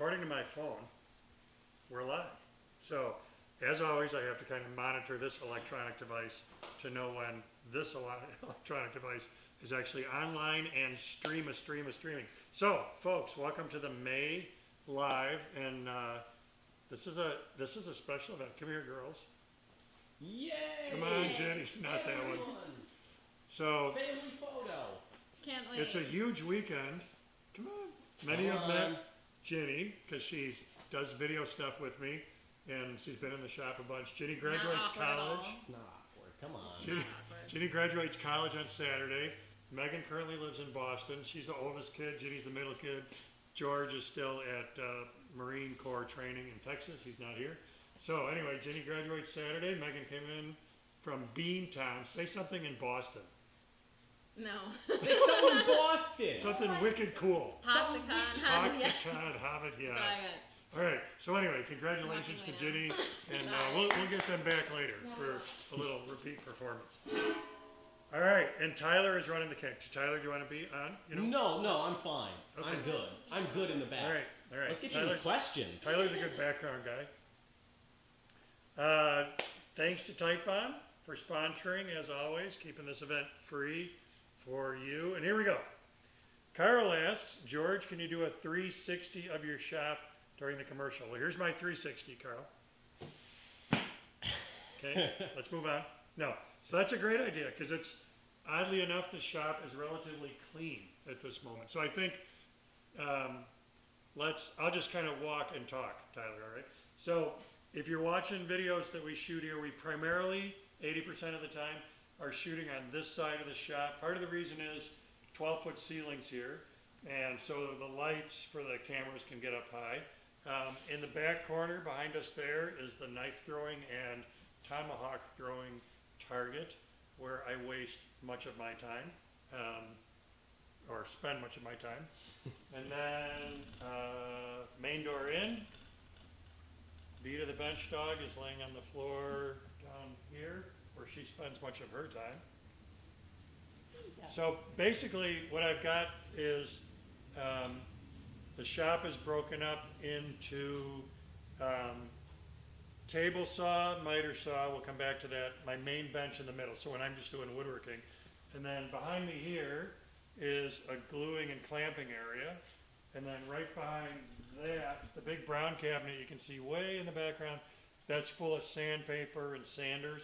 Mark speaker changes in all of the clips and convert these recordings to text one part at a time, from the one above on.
Speaker 1: according to my phone, we're live. So, as always, I have to kind of monitor this electronic device to know when this electronic device is actually online and streaming. So, folks, welcome to the May Live, and this is a special event. Come here, girls.
Speaker 2: Yay!
Speaker 1: Come on, Ginny. Not that one. So,
Speaker 2: family photo.
Speaker 3: Can't wait.
Speaker 1: it's a huge weekend. Come on. Many have met Ginny because she does video stuff with me, and she's been in the shop a bunch. Ginny graduates college.
Speaker 2: It's not awkward. Come on.
Speaker 1: Ginny graduates college on Saturday. Megan currently lives in Boston. She's the oldest kid. Ginny's the middle kid. George is still at Marine Corps training in Texas. He's not here. So anyway, Ginny graduates Saturday. Megan came in from Beantown. Say something in Boston.
Speaker 3: No.
Speaker 2: Say something in Boston.
Speaker 1: Something wicked cool.
Speaker 3: Hot pecan.
Speaker 1: Hot pecan, have it, yeah. All right. So anyway, congratulations to Ginny, and we'll get them back later for a little repeat performance. All right, and Tyler is running the cake. Tyler, do you want to be on?
Speaker 2: No, I'm fine.
Speaker 1: Okay.
Speaker 2: I'm good. I'm good in the back.
Speaker 1: All right.
Speaker 2: Let's get you these questions.
Speaker 1: Tyler's a good background guy. Thanks to Type Bond for sponsoring, as always, keeping this event free for you. And here we go. Carl asks, George, can you do a 360 of your shop during the commercial? Well, here's my 360, Carl. Okay, let's move on. No, so that's a great idea because it's, oddly enough, the shop is relatively clean at this moment. So I think I'll just kind of walk and talk, Tyler, all right? So if you're watching videos that we shoot here, we primarily, 80% of the time, are shooting on this side of the shop. Part of the reason is 12-foot ceilings here, and so the lights for the cameras can get up high. In the back corner behind us there is the knife throwing and tomahawk throwing target, where I waste much of my time, or spend much of my time. And then main door in, Vita the bench dog is laying on the floor down here, where she spends much of her time. So basically what I've got is the shop is broken up into table saw, miter saw, we'll come back to that, my main bench in the middle, so when I'm just doing woodworking. And then behind me here is a gluing and clamping area. And then right behind that, the big brown cabinet you can see way in the background, that's full of sandpaper and sanders.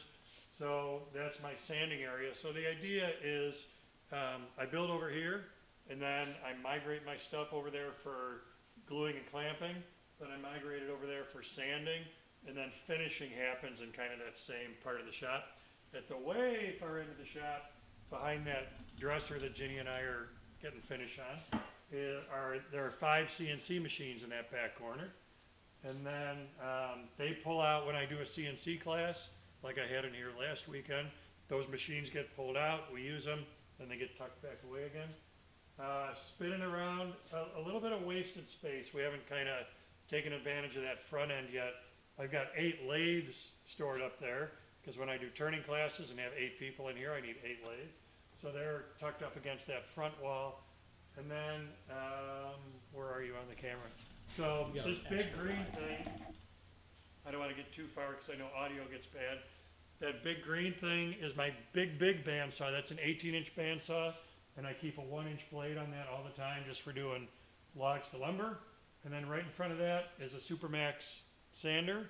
Speaker 1: So that's my sanding area. So the idea is I build over here, and then I migrate my stuff over there for gluing and clamping, then I migrate it over there for sanding, and then finishing happens in kind of that same part of the shop. At the way far end of the shop, behind that dresser that Ginny and I are getting finish on, there are 5 CNC machines in that back corner. And then they pull out when I do a CNC class, like I had in here last weekend. Those machines get pulled out, we use them, then they get tucked back away again. Spinning around, a little bit of wasted space. We haven't kind of taken advantage of that front end yet. I've got 8 lathes stored up there, because when I do turning classes and have 8 people in here, I need 8 lathes. So they're tucked up against that front wall. And then, where are you on the camera? So this big green thing, I don't want to get too far because I know audio gets bad. That big green thing is my big bandsaw. That's an 18-inch bandsaw, and I keep a 1-inch blade on that all the time just for doing logs to lumber. And then right in front of that is a Supermax sander.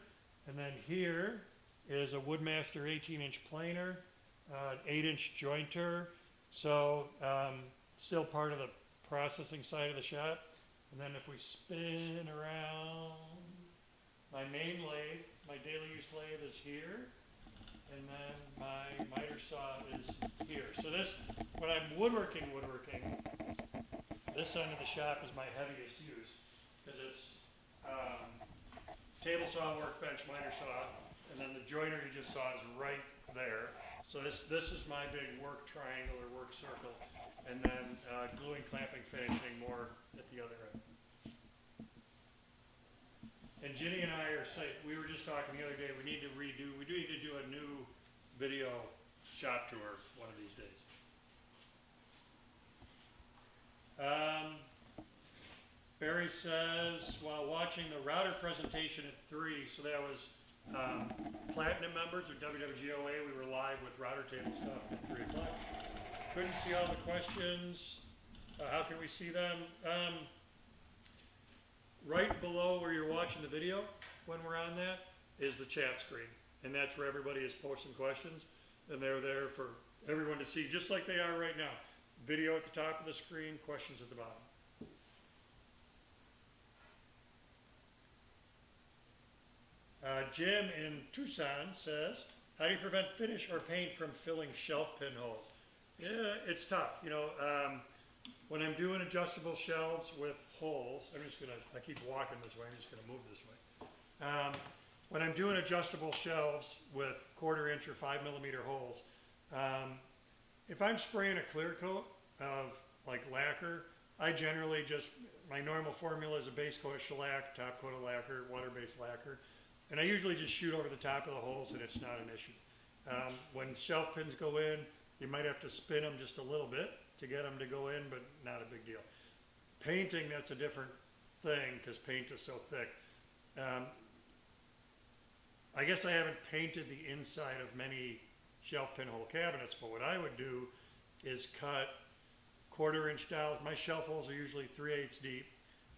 Speaker 1: And then here is a Woodmaster 18-inch planer, 8-inch jointer. So still part of the processing side of the shop. And then if we spin around, my main lathe, my daily use lathe is here. And then my miter saw is here. So this, when I'm woodworking, this end of the shop is my heaviest use, because it's table saw, workbench, miter saw, and then the joiner you just saw is right there. So this is my big work triangle or work circle, and then gluing, clamping, finishing more at the other end. And Ginny and I we were just talking the other day, we need to do a new video shop tour one of these days. Barry Larry says, while watching the router presentation at 3, so that was Platinum members or WWGOA, we were live with router table stuff at 3 o'clock. Couldn't see all the questions. How can we see them? Right below where you're watching the video, when we're on that, is the chat screen. And that's where everybody is posting questions. And they're there for everyone to see, just like they are right now. Video at the top of the screen, questions at the bottom. Jim in Tucson says, how do you prevent finish or paint from filling shelf pinholes? Yeah, it's tough. You know, when I'm doing adjustable shelves with holes, I keep walking this way, I'm just gonna move this way. When I'm doing adjustable shelves with 1/4 inch or 5mm holes, if I'm spraying a clear coat of like lacquer, I generally just, my normal formula is a base coat of shellac, top coat of lacquer, water-based lacquer, and I usually just shoot over the top of the holes and it's not an issue. When shelf pins go in, you might have to spin them just a little bit to get them to go in, but not a big deal. Painting, that's a different thing because paint is so thick. I guess I haven't painted the inside of many shelf pinhole cabinets, but what I would do is cut 1/4 inch dowels. My shelf holes are usually 3/8 deep.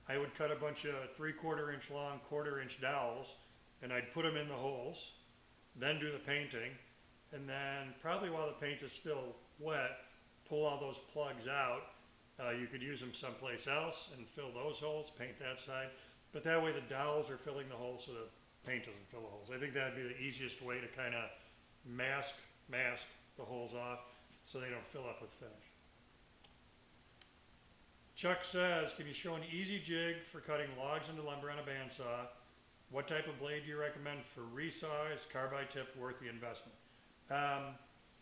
Speaker 1: I would cut a bunch of 3/4 inch long 1/4 inch dowels, and I'd put them in the holes, then do the painting, and then probably while the paint is still wet, pull all those plugs out. You could use them someplace else and fill those holes, paint that side, but that way the dowels are filling the holes so the paint doesn't fill the holes. I think that'd be the easiest way to kind of mask the holes off so they don't fill up with finish. Chuck says, can you show an easy jig for cutting logs into lumber on a bandsaw? What type of blade do you recommend for resaw? Is carbide tip worth the investment?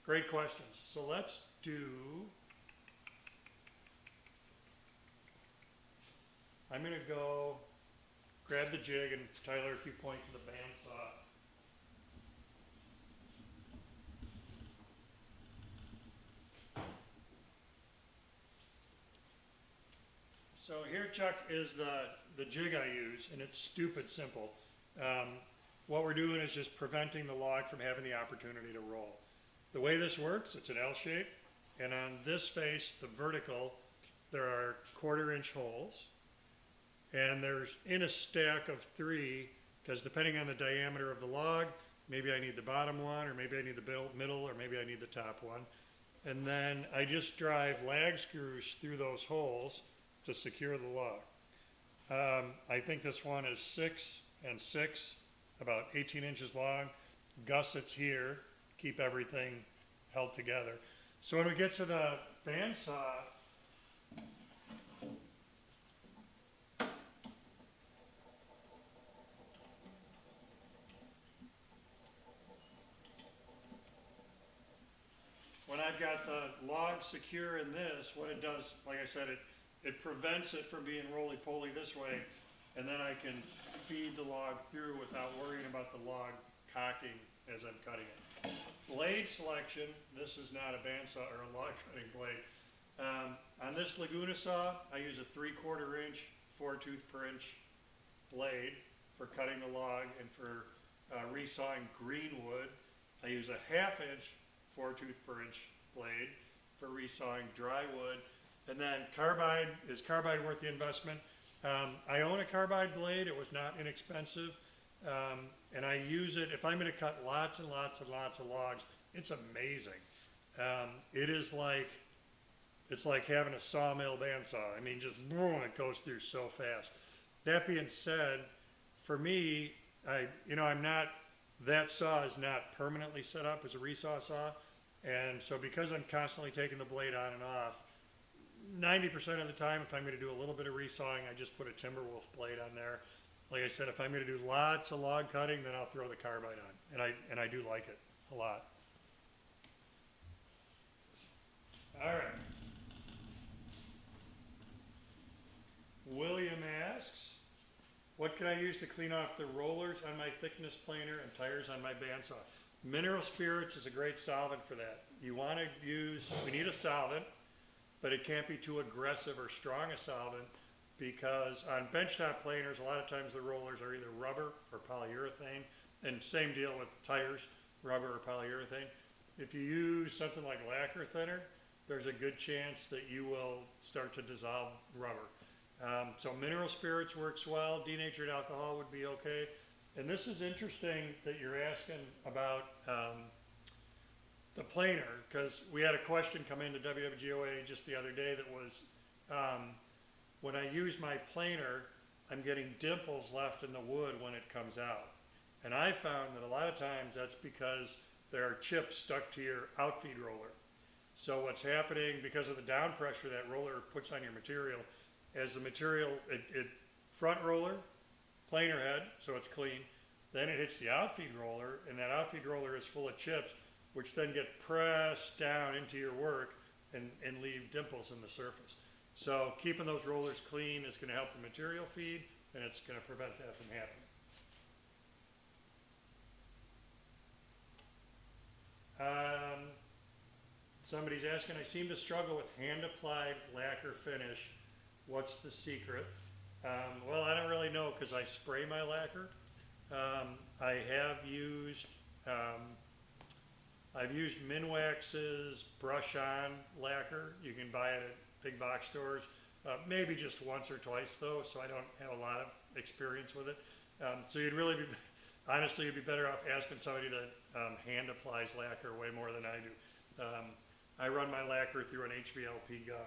Speaker 1: Great questions. So let's do, I'm going to go grab the jig, and Tyler, if you point to the bandsaw. So here, Chuck, is the jig I use, and it's stupid simple. What we're doing is just preventing the log from having the opportunity to roll. The way this works, it's an L shape, and on this face, the vertical, there are 1/4 inch holes, and there's in a stack of 3, because depending on the diameter of the log, maybe I need the bottom one, or maybe I need the middle, or maybe I need the top one. And then I just drive lag screws through those holes to secure the log. I think this one is 6 and 6, about 18 inches long. Gussets here, keep everything held together. So when we get to the bandsaw, when I've got the log secure in this, what it does, like I said, it prevents it from being roly-poly this way, and then I can feed the log through without worrying about the log cocking as I'm cutting it. Blade selection, this is not a bandsaw or a log cutting blade. On this Laguna saw, I use a 3/4 inch, 4-tooth per inch blade for cutting the log, and for resawing green wood, I use a 1/2 inch, 4-tooth per inch blade for resawing dry wood. And then carbide, is carbide worth the investment? I own a carbide blade. It was not inexpensive. And I use it, if I'm going to cut lots and lots and lots of logs, it's amazing. It is like, it's like having a sawmill bandsaw. I mean, just boom, it goes through so fast. That being said, for me, I'm not, that saw is not permanently set up as a resaw saw. And so because I'm constantly taking the blade on and off, 90% of the time, if I'm going to do a little bit of resawing, I just put a Timberwolf blade on there. Like I said, if I'm going to do lots of log cutting, then I'll throw the carbide on, and I do like it a lot. All right. William asks, what can I use to clean off the rollers on my thickness planer and tires on my bandsaw? Mineral spirits is a great solvent for that. You want to use, we need a solvent, but it can't be too aggressive or strong a solvent. because on benchtop planers, a lot of times the rollers are either rubber or polyurethane, and same deal with tires, rubber or polyurethane. If you use something like lacquer thinner, there's a good chance that you will start to dissolve rubber. So mineral spirits works well, denatured alcohol would be okay. And this is interesting that you're asking about the planer, because we had a question come into WWGOA just the other day that was, when I use my planer, I'm getting dimples left in the wood when it comes out. And I found that a lot of times that's because there are chips stuck to your outfeed roller. So what's happening, because of the down pressure that roller puts on your material, as the material, it front roller, planer head, so it's clean, then it hits the outfeed roller, and that outfeed roller is full of chips, which then get pressed down into your work and leave dimples in the surface. So keeping those rollers clean is going to help the material feed, and it's going to prevent that from happening. Somebody's asking, I seem to struggle with hand-applied lacquer finish. What's the secret? Well, I don't really know because I spray my lacquer. I have used, I've used Minwax's brush-on lacquer. You can buy it at big box stores. Maybe just once or twice though, so I don't have a lot of experience with it. So you'd really be, honestly, you'd be better off asking somebody that hand applies lacquer way more than I do. I run my lacquer through an HVLP gun.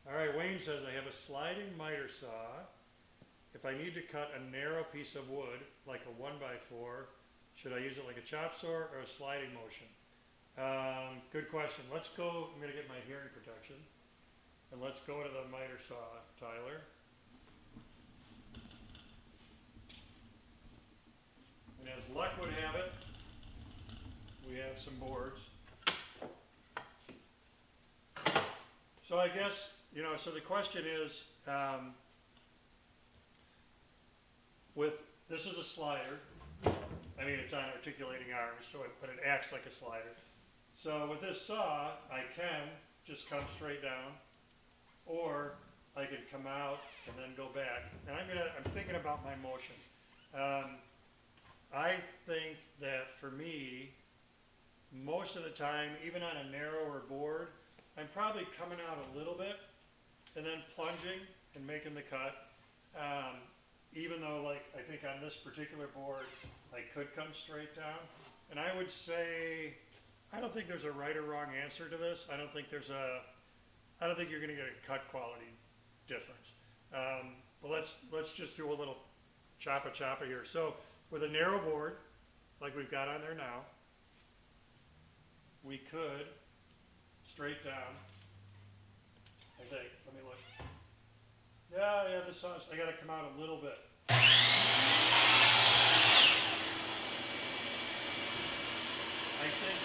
Speaker 1: All right, Wayne says, I have a sliding miter saw. If I need to cut a narrow piece of wood, like a 1x4, should I use it like a chop saw or a sliding motion? Good question. Let's go, I'm going to get my hearing protection, and let's go to the miter saw, Tyler. And as luck would have it, we have some boards. So I guess, you know, so the question is, this is a slider. I mean, it's on articulating arms, but it acts like a slider. So with this saw, I can just come straight down, or I can come out and then go back. And I'm thinking about my motion. I think that for me, most of the time, even on a narrower board, I'm probably coming out a little bit and then plunging and making the cut. Even though, like, I think on this particular board, I could come straight down. And I would say, I don't think there's a right or wrong answer to this. I don't think you're going to get a cut quality difference. But let's just do a little choppa here. So with a narrow board, like we've got on there now, we could straight down, I think. Let me look. Yeah, this saw, I got to come out a little bit. I think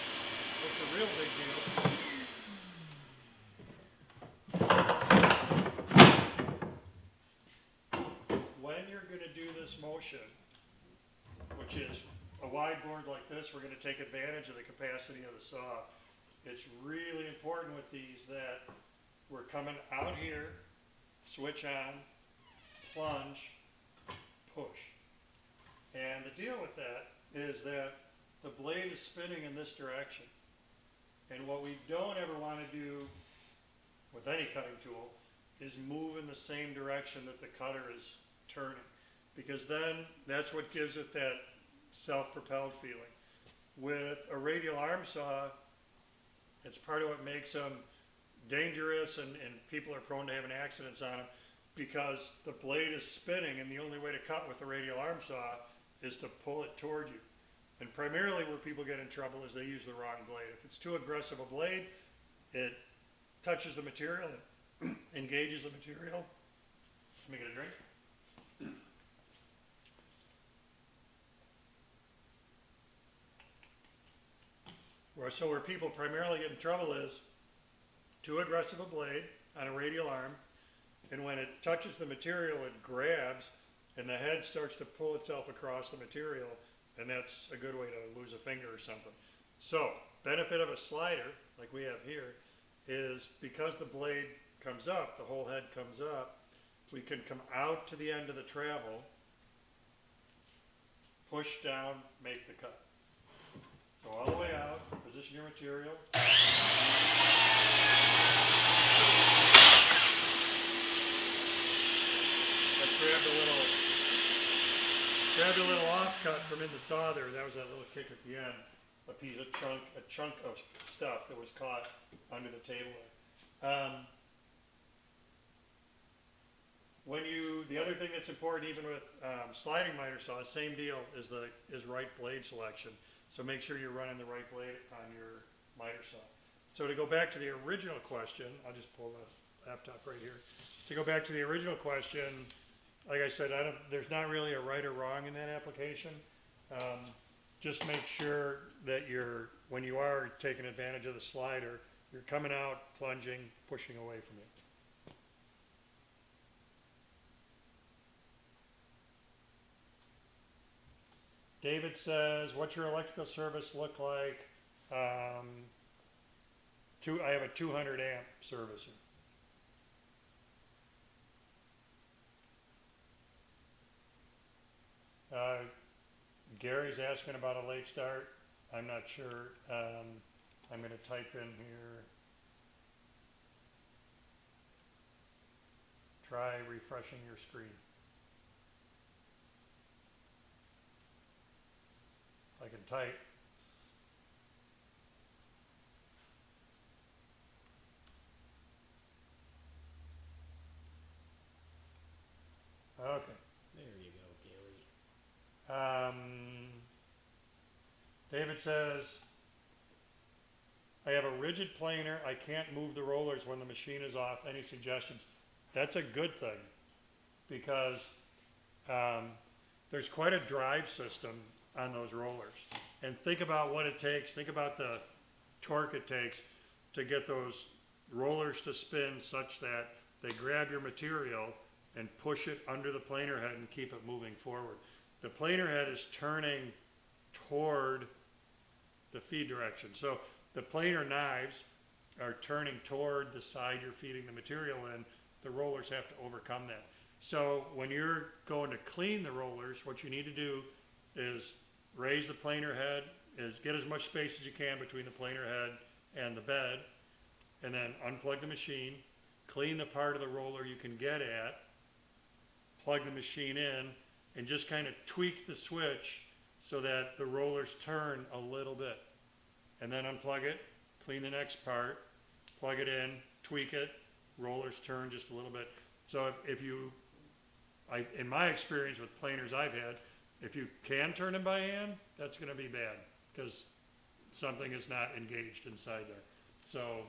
Speaker 1: what's a real big deal, when you're going to do this motion, which is a wide board like this, we're going to take advantage of the capacity of the saw. It's really important with these that we're coming out here, switch on, plunge, push. And the deal with that is that the blade is spinning in this direction. And what we don't ever want to do with any cutting tool is move in the same direction that the cutter is turning. Because then that's what gives it that self-propelled feeling. With a radial arm saw, it's part of what makes them dangerous and people are prone to having accidents on them, because the blade is spinning and the only way to cut with a radial arm saw is to pull it toward you. And primarily where people get in trouble is they use the wrong blade. If it's too aggressive a blade, it touches the material, it engages the material. Let me get a drink. So where people primarily get in trouble is too aggressive a blade on a radial arm, and when it touches the material, it grabs, and the head starts to pull itself across the material, and that's a good way to lose a finger or something. So benefit of a slider, like we have here, is because the blade comes up, the whole head comes up, we can come out to the end of the travel, push down, make the cut. So all the way out, position your material. Let's grab the little offcut from in the saw there. That was that little kick at the end. A chunk of stuff that was caught under the table there. The other thing that's important, even with sliding miter saws, same deal is right blade selection. So make sure you're running the right blade on your miter saw. So to go back to the original question, I'll just pull the laptop right here. To go back to the original question, like I said, there's not really a right or wrong in that application. Just make sure that when you are taking advantage of the slider, you're coming out, plunging, pushing away from it. David says, what's your electrical service look like? I have a 200 amp servicer. Gary's asking about a late start. I'm not sure. I'm going to type in here. Try refreshing your screen. I can type. Okay.
Speaker 2: There you go, Gary.
Speaker 1: David says, I have a rigid planer. I can't move the rollers when the machine is off. Any suggestions? That's a good thing because there's quite a drive system on those rollers. And think about what it takes. Think about the torque it takes to get those rollers to spin such that they grab your material and push it under the planer head and keep it moving forward. The planer head is turning toward the feed direction. So the planer knives are turning toward the side you're feeding the material in. The rollers have to overcome that. So when you're going to clean the rollers, what you need to do is raise the planer head, get as much space as you can between the planer head and the bed, and then unplug the machine, clean the part of the roller you can get at, plug the machine in, and just kind of tweak the switch so that the rollers turn a little bit. And then unplug it, clean the next part, plug it in, tweak it, rollers turn just a little bit. So in my experience with planers I've had, if you can turn them by hand, that's going to be bad because something is not engaged inside there. So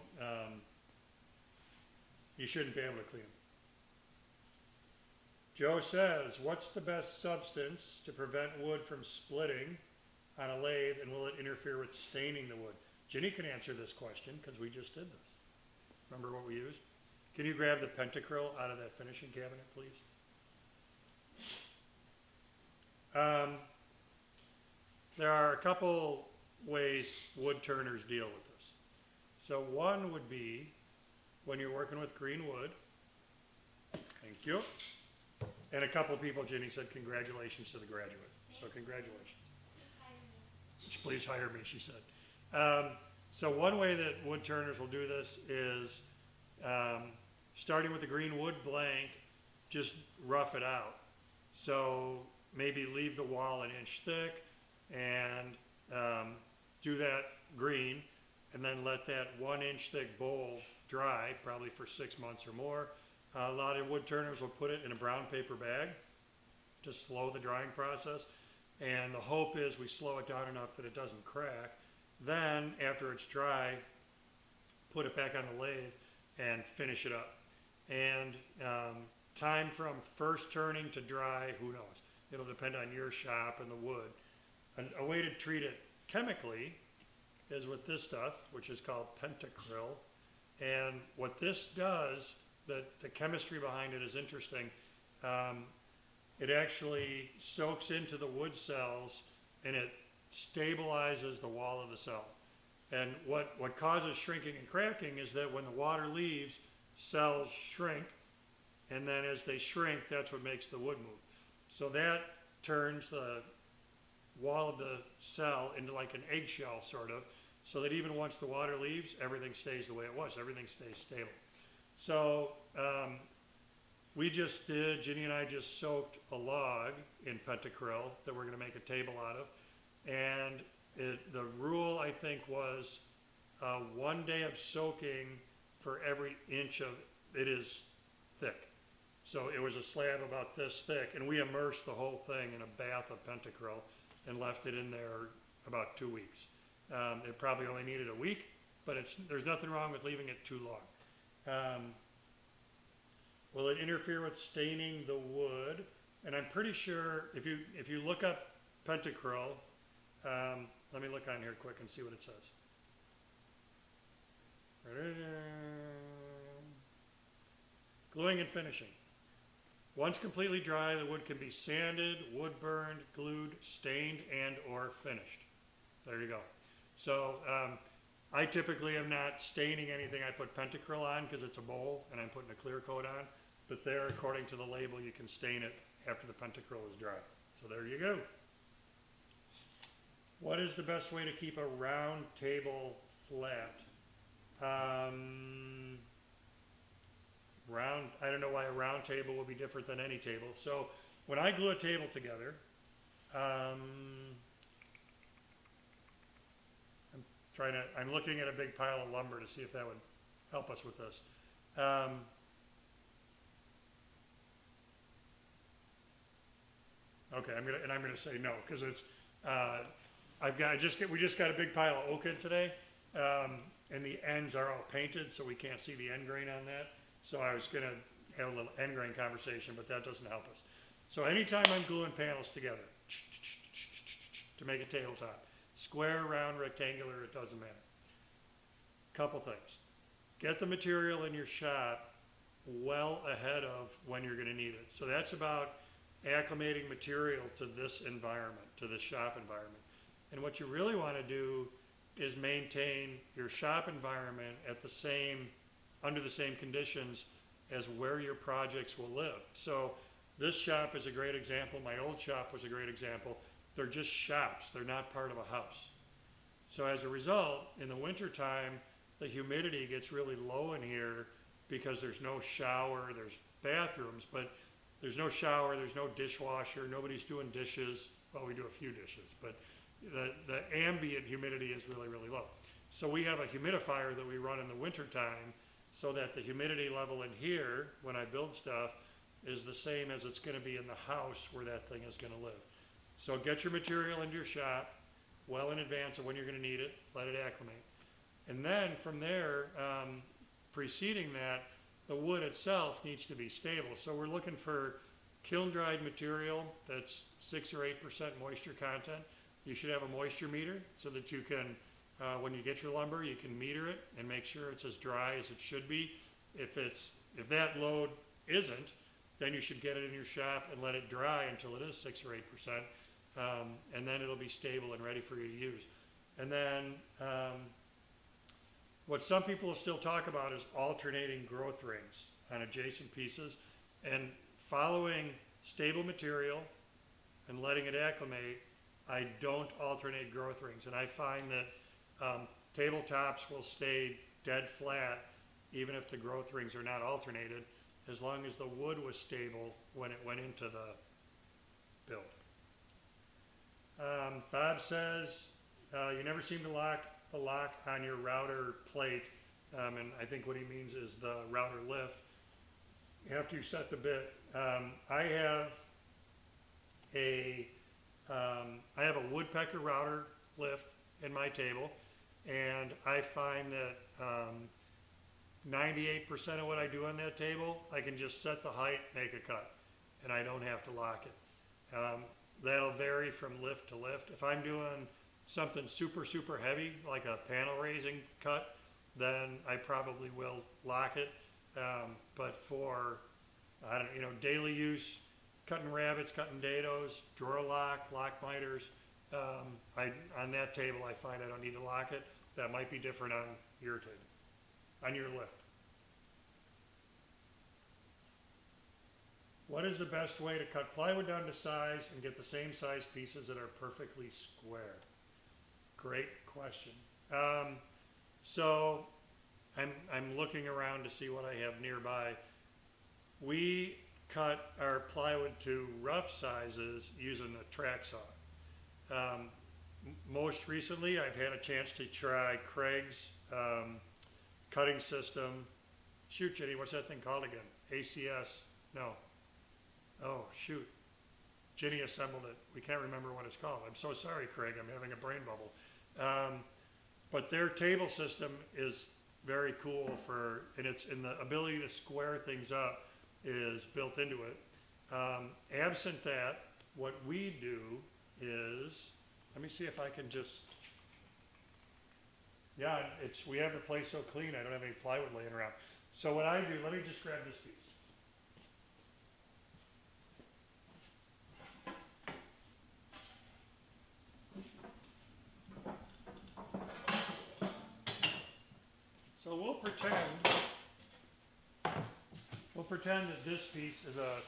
Speaker 1: you shouldn't be able to clean them. Joe says, what's the best substance to prevent wood from splitting on a lathe, and will it interfere with staining the wood? Ginny can answer this question because we just did this. Remember what we used? Can you grab the pentacryl out of that finishing cabinet, please? There are a couple ways wood turners deal with this. So one would be when you're working with green wood. Thank you. And a couple people, Ginny said, congratulations to the graduate. So congratulations. Please hire me, she said. So one way that wood turners will do this is starting with the green wood blank, just rough it out. So maybe leave the wall an inch thick and do that green, and then let that 1 inch thick bowl dry, probably for 6 months or more. A lot of wood turners will put it in a brown paper bag to slow the drying process. And the hope is we slow it down enough that it doesn't crack. Then, after it's dry, put it back on the lathe and finish it up. And time from first turning to dry, who knows? It'll depend on your shop and the wood. And a way to treat it chemically is with this stuff, which is called pentacryl. And what this does, the chemistry behind it is interesting. It actually soaks into the wood cells and it stabilizes the wall of the cell. And what causes shrinking and cracking is that when the water leaves, cells shrink, and then as they shrink, that's what makes the wood move. So that turns the wall of the cell into like an eggshell sort of, so that even once the water leaves, everything stays the way it was, everything stays stable. So Ginny and I just soaked a log in pentacryl that we're gonna make a table out of, and the rule I think was 1 day of soaking for every inch of it is thick. So it was a slab about this thick, and we immersed the whole thing in a bath of pentacryl and left it in there about 2 weeks. It probably only needed a week, but there's nothing wrong with leaving it too long. Will it interfere with staining the wood? And I'm pretty sure if you look up pentacryl, let me look on here quick and see what it says. Gluing and finishing. Once completely dry, the wood can be sanded, wood burned, glued, stained, and or finished. There you go. So I typically am not staining anything I put pentacryl on because it's a bowl and I'm putting a clear coat on. But there, according to the label, you can stain it after the pentacryl is dry. So there you go. What is the best way to keep a round table flat? I don't know why a round table will be different than any table. So when I glue a table together, I'm looking at a big pile of lumber to see if that would help us with this. Okay, I'm gonna say no, because it's, we just got a big pile of oak in today, and the ends are all painted, so we can't see the end grain on that. So I was gonna have a little end grain conversation, but that doesn't help us. So anytime I'm gluing panels together to make a tabletop, square, round, rectangular, it doesn't matter. Couple things. Get the material in your shop well ahead of when you're gonna need it. So that's about acclimating material to this environment, to this shop environment. And what you really want to do is maintain your shop environment under the same conditions as where your projects will live. So this shop is a great example. My old shop was a great example. They're just shops. They're not part of a house. So as a result, in the wintertime, the humidity gets really low in here because there's no shower, there's bathrooms, but there's no shower, there's no dishwasher, nobody's doing dishes. Well, we do a few dishes, but the ambient humidity is really, really low. So we have a humidifier that we run in the wintertime so that the humidity level in here, when I build stuff, is the same as it's gonna be in the house where that thing is gonna live. So get your material into your shop well in advance of when you're gonna need it, let it acclimate. And then from there, preceding that, the wood itself needs to be stable. So we're looking for kiln-dried material that's 6 or 8% moisture content. You should have a moisture meter so that you can, when you get your lumber, you can meter it and make sure it's as dry as it should be. If that load isn't, then you should get it in your shop and let it dry until it is 6 or 8%, and then it'll be stable and ready for you to use. And then what some people will still talk about is alternating growth rings on adjacent pieces, and following stable material and letting it acclimate. I don't alternate growth rings, and I find that tabletops will stay dead flat even if the growth rings are not alternated, as long as the wood was stable when it went into the build. Bob says, you never seem to lock the lock on your router plate, and I think what he means is the router lift after you set the bit. I have a woodpecker router lift in my table, and I find that 98% of what I do on that table, I can just set the height, make a cut, and I don't have to lock it. That'll vary from lift to lift. If I'm doing something super, super heavy, like a panel raising cut, then I probably will lock it. But for, daily use, cutting rabbits, cutting dados, drawer lock, lock miters, on that table I find I don't need to lock it. that might be different on your table, on your lift. What is the best way to cut plywood down to size and get the same size pieces that are perfectly square? Great question. So I'm looking around to see what I have nearby. We cut our plywood to rough sizes using a track saw. Most recently, I've had a chance to try Craig's cutting system. Shoot, Ginny, what's that thing called again? ACS? No. Oh, shoot. Ginny assembled it. We can't remember what it's called. I'm so sorry, Craig. I'm having a brain bubble. But their table system is very cool and the ability to square things up is built into it. Absent that, what we do is, let me see if I can just, yeah, we have the place so clean, I don't have any plywood laying around. So what I do, let me just grab this piece. So we'll pretend that this piece is a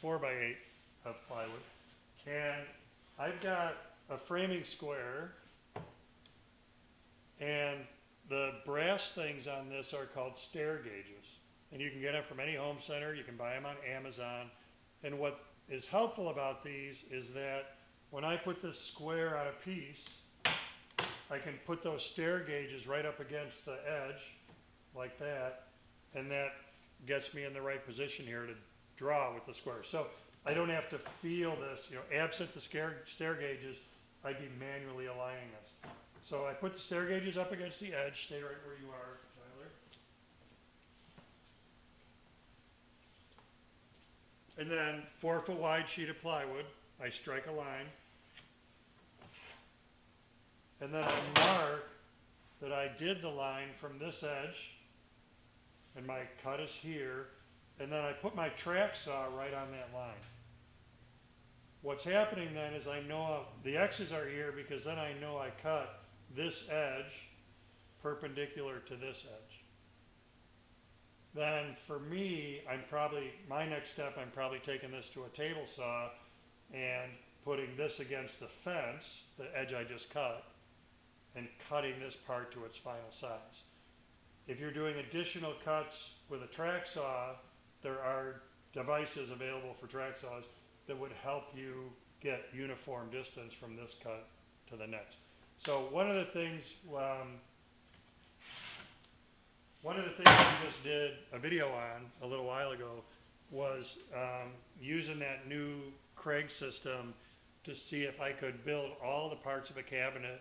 Speaker 1: 4x8 of plywood, and I've got a framing square, and the brass things on this are called stair gauges, and you can get them from any home center, you can buy them on Amazon, and what is helpful about these is that when I put this square on a piece, I can put those stair gauges right up against the edge, like that, and that gets me in the right position here to draw with the square. So I don't have to feel this, absent the stair gauges, I'd be manually aligning this. So I put the stair gauges up against the edge, stay right where you are, Tyler. And then 4-foot wide sheet of plywood, I strike a line. And then I mark that I did the line from this edge, and my cut is here, and then I put my track saw right on that line. What's happening then is I know the X's are here because then I know I cut this edge perpendicular to this edge. Then for me, my next step, I'm probably taking this to a table saw and putting this against the fence, the edge I just cut, and cutting this part to its final size. If you're doing additional cuts with a track saw, there are devices available for track saws that would help you get uniform distance from this cut to the next. So one of the things we just did a video on a little while ago was using that new Craig system to see if I could build all the parts of a cabinet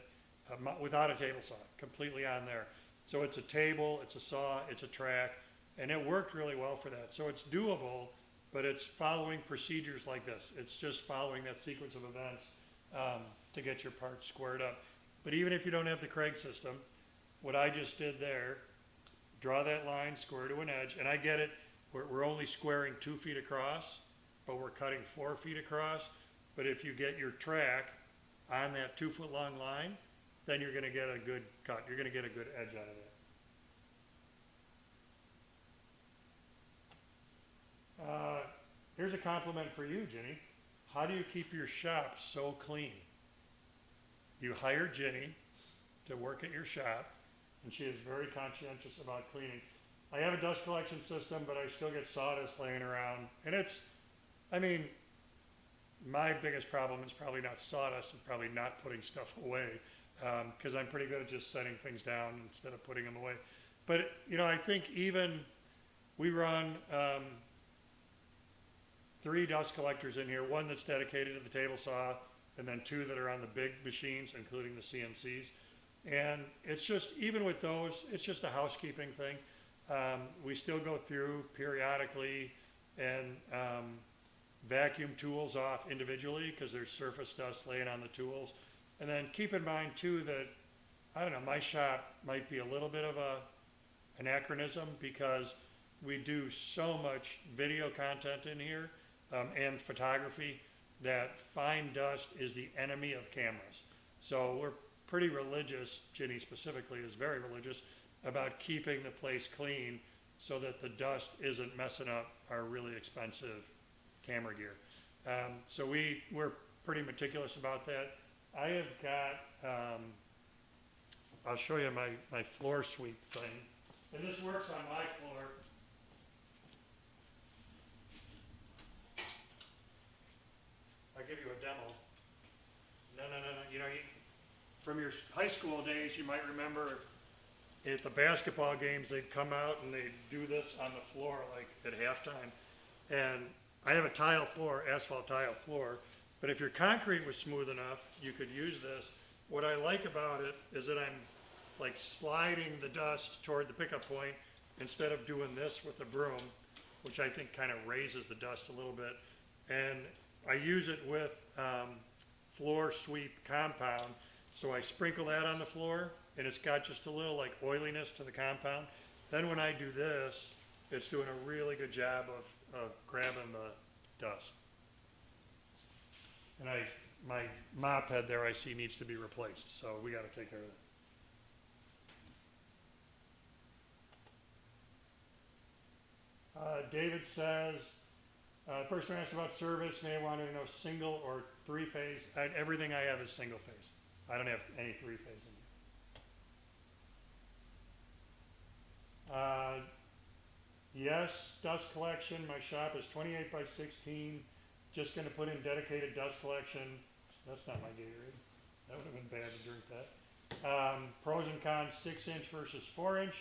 Speaker 1: without a table saw, completely on there. So it's a table, it's a saw, it's a track, and it worked really well for that. So it's doable, but it's following procedures like this. It's just following that sequence of events to get your parts squared up. But even if you don't have the Craig system, what I just did there, draw that line, square to an edge, and I get it, we're only squaring 2 feet across, but we're cutting 4 feet across. But if you get your track on that 2-foot long line, then you're gonna get a good cut. You're gonna get a good edge out of that. Here's a compliment for you, Ginny. How do you keep your shop so clean? You hire Ginny to work at your shop, and she is very conscientious about cleaning. I have a dust collection system, but I still get sawdust laying around. And my biggest problem is probably not sawdust, it's probably not putting stuff away, because I'm pretty good at just setting things down instead of putting them away. But, I think even we run 3 dust collectors in here, one that's dedicated to the table saw, and then 2 that are on the big machines, including the CNCs. And it's just, even with those, it's just a housekeeping thing. We still go through periodically and vacuum tools off individually because there's surface dust laying on the tools. And then keep in mind too that, my shop might be a little bit of an anachronism because we do so much video content in here and photography that fine dust is the enemy of cameras. So pretty religious, Ginny specifically is very religious, about keeping the place clean so that the dust isn't messing up our really expensive camera gear. So we're pretty meticulous about that. I have got, I'll show you my floor sweep thing. And this works on my floor. I'll give you a demo. No. You know, from your high school days, you might remember at the basketball games, they'd come out and they'd do this on the floor, like at halftime. And I have a tile floor, asphalt tile floor, but if your concrete was smooth enough, you could use this. What I like about it is that I'm like sliding the dust toward the pickup point instead of doing this with a broom, which I think kind of raises the dust a little bit. And I use it with floor sweep compound. So I sprinkle that on the floor, and it's got just a little like oiliness to the compound. Then when I do this, it's doing a really good job of grabbing the dust. And my mop head there I see needs to be replaced, so we got to take care of that. David says, the person who asked about service may want to know single or three-phase. Everything I have is single-phase. I don't have any three-phase in here. Yes, dust collection. My shop is 28 by 16. Just going to put in dedicated dust collection. That's not my Gatorade. That would have been bad to drink that. Pros and cons, 6-inch versus 4-inch.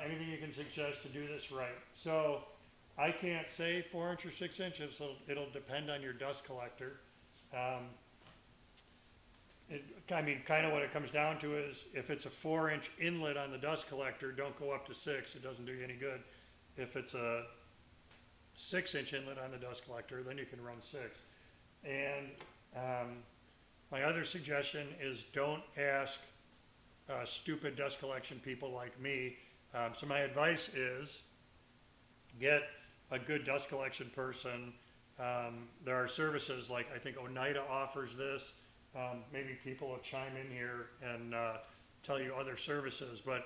Speaker 1: Anything you can suggest to do this right? So I can't say 4-inch or 6-inch. It'll depend on your dust collector. Kind of what it comes down to is if it's a 4-inch inlet on the dust collector, don't go up to 6. It doesn't do you any good. If it's a 6-inch inlet on the dust collector, then you can run 6. And my other suggestion is don't ask stupid dust collection people like me. So my advice is get a good dust collection person. There are services like I think Oneida offers this. Maybe people will chime in here and tell you other services, but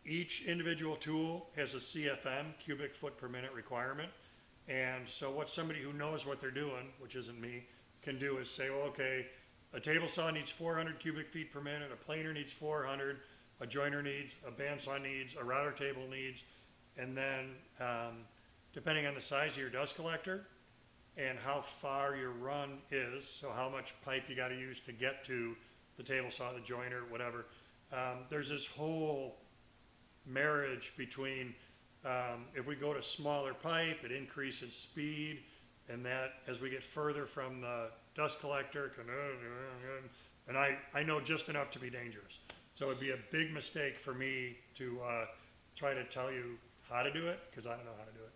Speaker 1: each individual tool has a CFM, cubic foot per minute requirement. And so what somebody who knows what they're doing, which isn't me, can do is say, well, okay, a table saw needs 400 cubic feet per minute, a planer needs 400, a joiner needs, a bandsaw needs, a router table needs, and then depending on the size of your dust collector and how far your run is, so how much pipe you got to use to get to the table saw, the joiner, whatever, there's this whole marriage between if we go to smaller pipe, it increases speed, and that as we get further from the dust collector, and I know just enough to be dangerous. So it'd be a big mistake for me to try to tell you how to do it, because I don't know how to do it.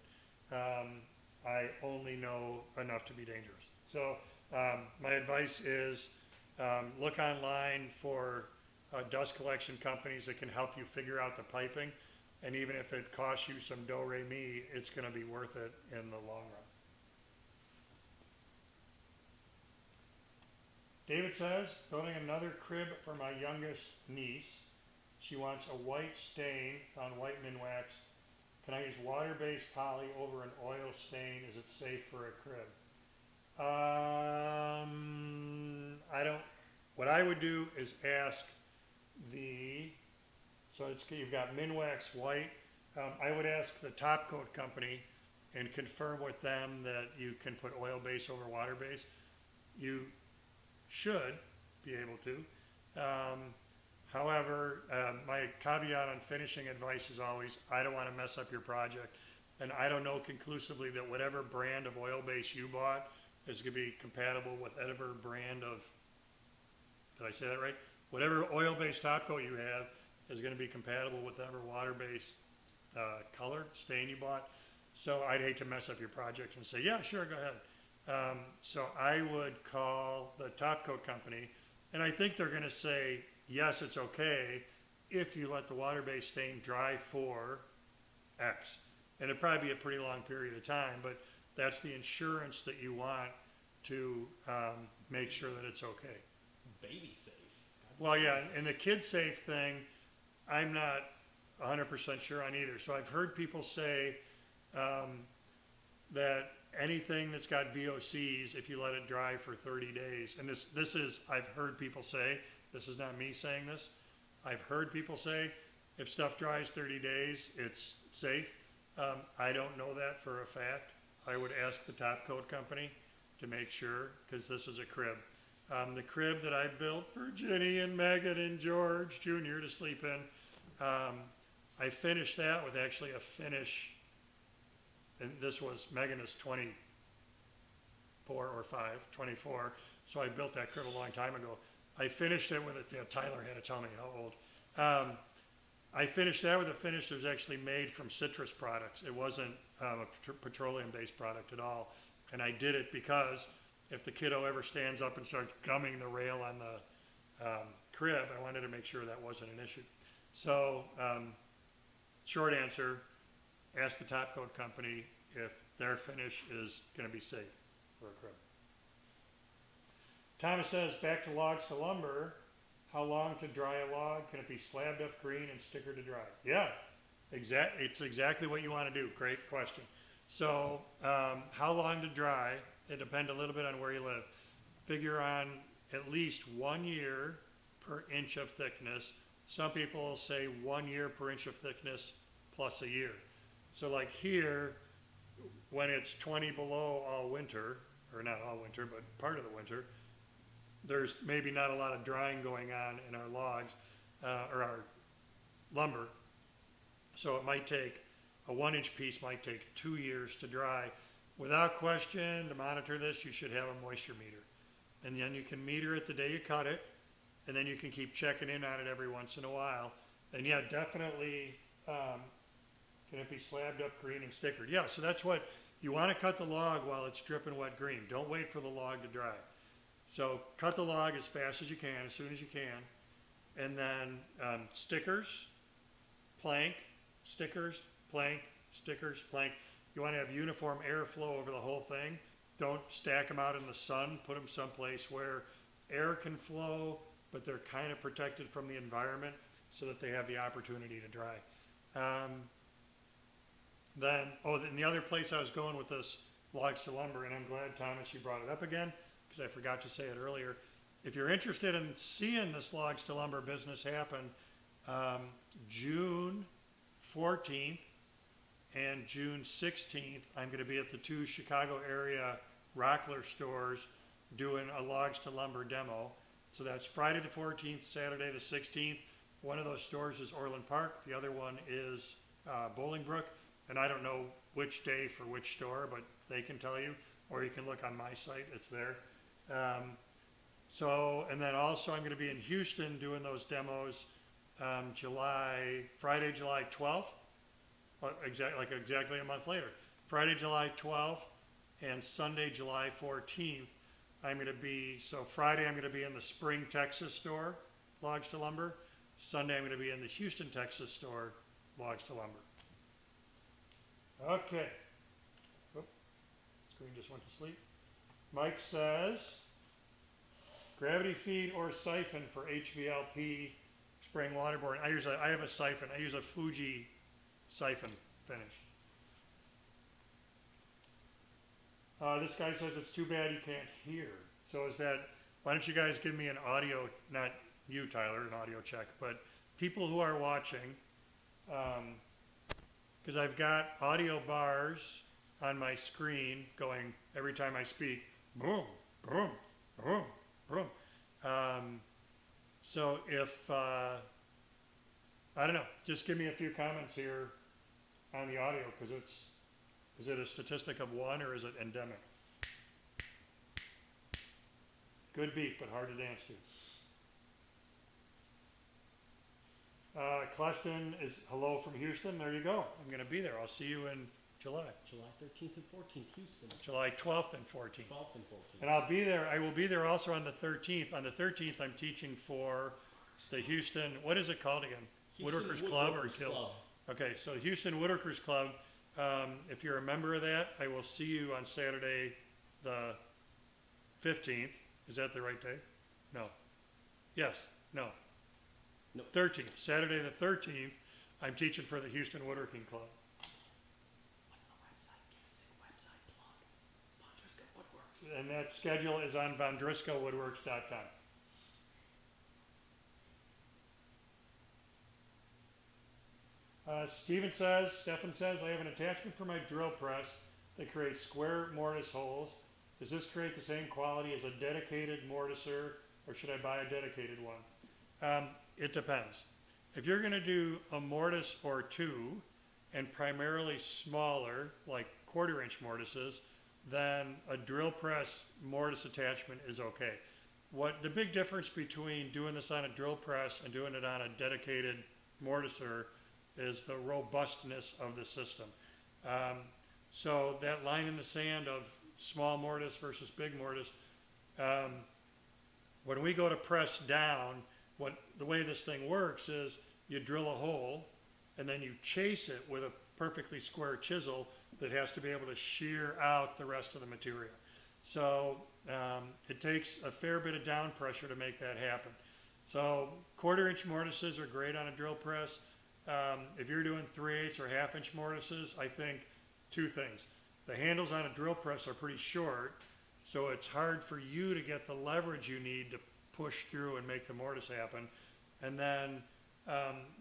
Speaker 1: I only know enough to be dangerous. So my advice is look online for dust collection companies that can help you figure out the piping. And even if it costs you some do-re-mi, it's going to be worth it in the long run. David says, building another crib for my youngest niece. She wants a white stain on white Minwax. Can I use water-based poly over an oil stain? Is it safe for a crib? What I would do is ask so you've got Minwax white. I would ask the top coat company and confirm with them that you can put oil base over water base. You should be able to. However, my caveat on finishing advice is always, I don't want to mess up your project. And I don't know conclusively that whatever brand of oil base you bought is going to be compatible with whatever brand of, did I say that right? Whatever oil-based top coat you have is going to be compatible with whatever water-based color stain you bought. So I'd hate to mess up your project and say, yeah, sure, go ahead. So I would call the top coat company, and I think they're going to say, yes, it's okay if you let the water-based stain dry for X. And it'd probably be a pretty long period of time, but that's the insurance that you want to make sure that it's okay.
Speaker 2: baby safe. It's gotta be
Speaker 1: Well, yeah,
Speaker 2: baby safe.
Speaker 1: and the kid safe thing, I'm not 100% sure on either. So I've heard people say that anything that's got VOCs, if you let it dry for 30 days, and this is, I've heard people say, this is not me saying this, I've heard people say, if stuff dries 30 days, it's safe. I don't know that for a fact. I would ask the top coat company to make sure, because this is a crib. The crib that I built for Ginny and Megan and George Jr. to sleep in, I finished that with actually a finish, and this was, Megan is 24 or 24, so I built that crib a long time ago. I finished it with it, yeah, Tyler had to tell me how old. I finished that with a finish that was actually made from citrus products. It wasn't a petroleum-based product at all. And I did it because if the kiddo ever stands up and starts gumming the rail on the crib, I wanted to make sure that wasn't an issue. So, short answer, ask the top coat company if their finish is going to be safe for a crib. Thomas says, back to logs to lumber. How long to dry a log? Can it be slabbed up green and stickered to dry? Yeah, it's exactly what you want to do. Great question. So, how long to dry? It depends a little bit on where you live. Figure on at least 1 year per inch of thickness. Some people say 1 year per inch of thickness plus a year. So like here, when it's 20 below all winter, or not all winter, but part of the winter, there's maybe not a lot of drying going on in our logs, or our lumber. So it might take, a 1 inch piece might take 2 years to dry. Without question, to monitor this, you should have a moisture meter. And then you can meter it the day you cut it, and then you can keep checking in on it every once in a while. And yeah, definitely, can it be slabbed up green and stickered? Yeah, so that's what, you want to cut the log while it's dripping wet green. Don't wait for the log to dry. So cut the log as fast as you can, as soon as you can. And then stickers, plank, stickers, plank, stickers, plank. You want to have uniform airflow over the whole thing. Don't stack them out in the sun. Put them someplace where air can flow, but they're kind of protected from the environment so that they have the opportunity to dry. Then the other place I was going with this logs to lumber, and I'm glad, Thomas, you brought it up again, because I forgot to say it earlier. If you're interested in seeing this logs to lumber business happen, June 14th and June 16th, I'm going to be at the 2 Chicago area Rockler stores doing a logs to lumber demo. So that's Friday the 14th, Saturday the 16th. One of those stores is Orland Park. The other one is Bolingbrook. And I don't know which day for which store, but they can tell you, or you can look on my site, it's there. And then also I'm going to be in Houston doing those demos Friday, July 12th, exactly a month later. Friday, July 12th and Sunday, July 14th, I'm going to be, so Friday I'm going to be in the Spring, Texas store, Logs to Lumber. Sunday I'm going to be in the Houston, Texas store, Logs to Lumber. Okay. Oop, screen just went to sleep. Mike says, gravity feed or siphon for HVLP spraying waterboarding. I have a siphon. I use a Fuji siphon finish. This guy says it's too bad you can't hear. So why don't you guys give me an audio, not you, Tyler, an audio check, but people who are watching, because I've got audio bars on my screen going every time I speak, boom, boom, boom, boom. So if, I don't know, just give me a few comments here on the audio, because is it a statistic of 1 or is it endemic? Good beat, but hard to dance to. Cleston is hello from Houston. There you go. I'm going to be there. I'll see you in July.
Speaker 2: July 13th and 14th, Houston.
Speaker 1: July 12th and 14th.
Speaker 2: 12th and 14th.
Speaker 1: And I'll be there. I will be there also on the 13th. On the 13th, I'm teaching for the Houston, what is it called again?
Speaker 2: Houston
Speaker 1: Woodworkers Club or
Speaker 2: Woodworkers
Speaker 1: Guild?
Speaker 2: Club.
Speaker 1: Okay, so Houston Woodworkers Club. If you're a member of that, I will see you on Saturday the 15th. Is that the right day? No. Yes, no.
Speaker 2: No.
Speaker 1: 13th, Saturday the 13th, I'm teaching for the Houston Woodworking Club.
Speaker 2: What's the website? Give a sick website plug. Mondriska Woodworks.
Speaker 1: And that schedule is on bandsaws.com. Stefan says, I have an attachment for my drill press that creates square mortise holes. Does this create the same quality as a dedicated mortiser, or should I buy a dedicated one? It depends. If you're going to do a mortise or two, and primarily smaller, like 1/4-inch mortises, then a drill press mortise attachment is okay. The big difference between doing this on a drill press and doing it on a dedicated mortiser is the robustness of the system. So that line in the sand of small mortise versus big mortise, when we go to press down, the way this thing works is you drill a hole and then you chase it with a perfectly square chisel that has to be able to shear out the rest of the material. So it takes a fair bit of down pressure to make that happen. So 1/4-inch mortises are great on a drill press. If you're doing 3/8 or 1/2-inch mortises, I think two things. The handles on a drill press are pretty short, so it's hard for you to get the leverage you need to push through and make the mortise happen. And then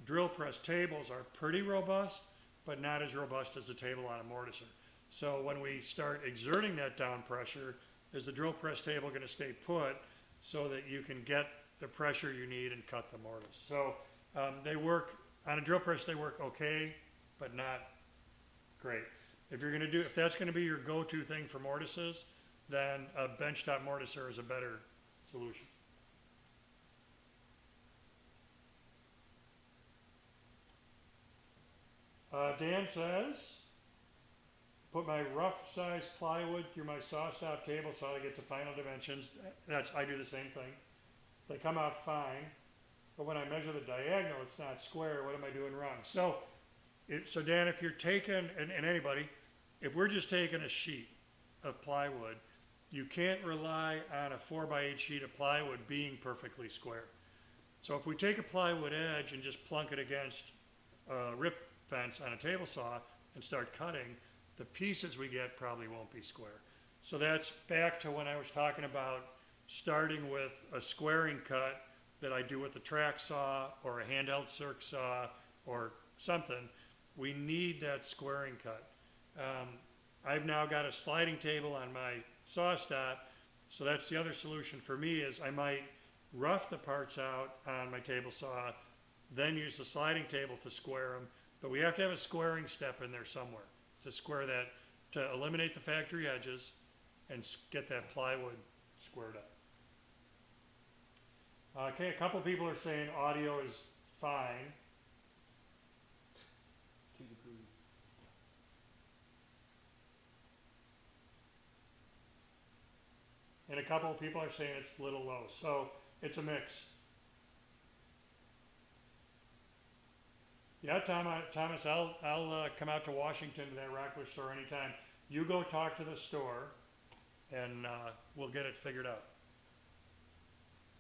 Speaker 1: drill press tables are pretty robust, but not as robust as the table on a mortiser. So when we start exerting that down pressure, is the drill press table going to stay put so that you can get the pressure you need and cut the mortise? So they work, on a drill press they work okay, but not great. If that's going to be your go-to thing for mortises, then a benchtop mortiser is a better solution. Dan says, put my rough size plywood through my saw stop table saw to get to final dimensions. I do the same thing. They come out fine, but when I measure the diagonal, it's not square. What am I doing wrong? So Dan, if you're taking, and anybody, if we're just taking a sheet of plywood, you can't rely on a 4x8 sheet of plywood being perfectly square. So if we take a plywood edge and just plunk it against a rip fence on a table saw and start cutting, the pieces we get probably won't be square. So that's back to when I was talking about starting with a squaring cut that I do with a track saw or a handheld circ saw or something. We need that squaring cut. I've now got a sliding table on my saw stop, so that's the other solution for me is I might rough the parts out on my table saw, then use the sliding table to square them, but we have to have a squaring step in there somewhere to square that, to eliminate the factory edges and get that plywood squared up. Okay, a couple people are saying audio is fine.
Speaker 2: 2 degrees.
Speaker 1: And a couple of people are saying it's a little low. So it's a mix. Yeah, Thomas, I'll come out to Washington to that Rockler store anytime. You go talk to the store, and we'll get it figured out.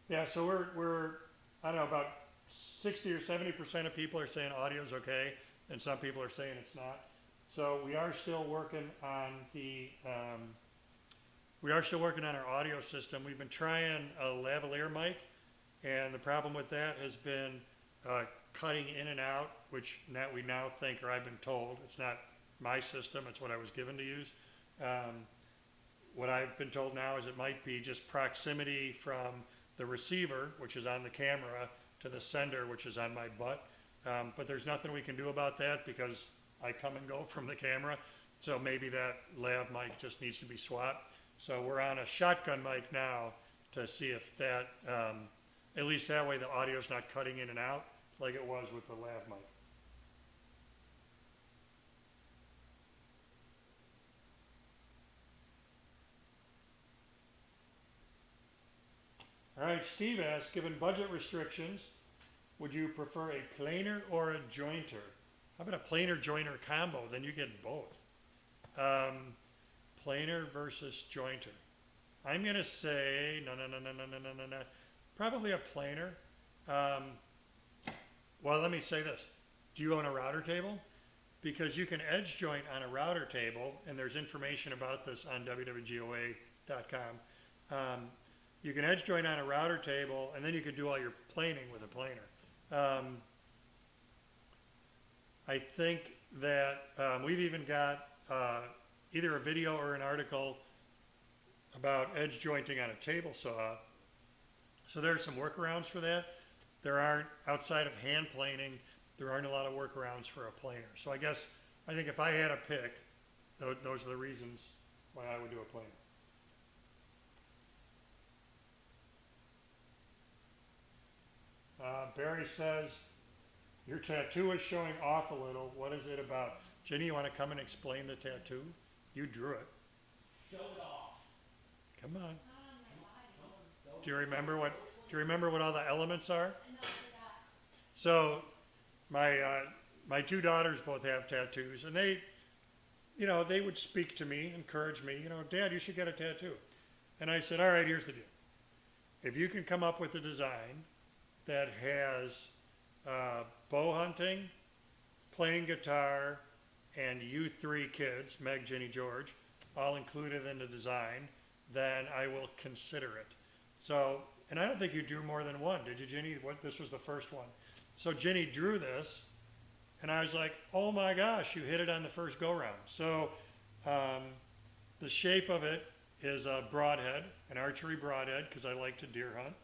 Speaker 1: Yeah, so we're I don't know, about 60 or 70% of people are saying audio's okay, and some people are saying it's not. So we are still working on our audio system. We've been trying a lavalier mic, and the problem with that has been cutting in and out, which we now think, or I've been told, it's not my system, it's what I was given to use. What I've been told now is it might be just proximity from the receiver, which is on the camera, to the sender, which is on my butt. But there's nothing we can do about that because I come and go from the camera. So maybe that lav mic just needs to be swapped. So we're on a shotgun mic now to see if that, at least that way the audio's not cutting in and out like it was with the lav mic. All right, Steve asks, given budget restrictions, would you prefer a planer or a jointer? How about a planer jointer combo? Then you get both. Planer versus jointer. I'm going to say, no. Probably a planer. Well, let me say this. Do you own a router table? Because you can edge joint on a router table, and there's information about this on WWGOA.com. You can edge joint on a router table, and then you could do all your planing with a planer. I think that we've even got either a video or an article about edge jointing on a table saw. So there are some workarounds for that. There aren't, outside of hand planing, there aren't a lot of workarounds for a planer. So I think if I had a pick, those are the reasons why I would do a planer. Barry says, your tattoo is showing off a little. What is it about? Ginny, you want to come and explain the tattoo? You drew it.
Speaker 2: Show it off.
Speaker 1: Come on. Do you remember what all the elements are? So my two daughters both have tattoos, and they would speak to me, encourage me, Dad, you should get a tattoo. And I said, all right, here's the deal. If you can come up with a design that has bow hunting, playing guitar, and you three kids, Meg, Ginny, George, all included in the design, then I will consider it. So, and I don't think you drew more than one, did you, Ginny? This was the first one. So Ginny drew this, and I was like, oh my gosh, you hit it on the first go-round. So the shape of it is a broadhead, an archery broadhead, because I like to deer hunt.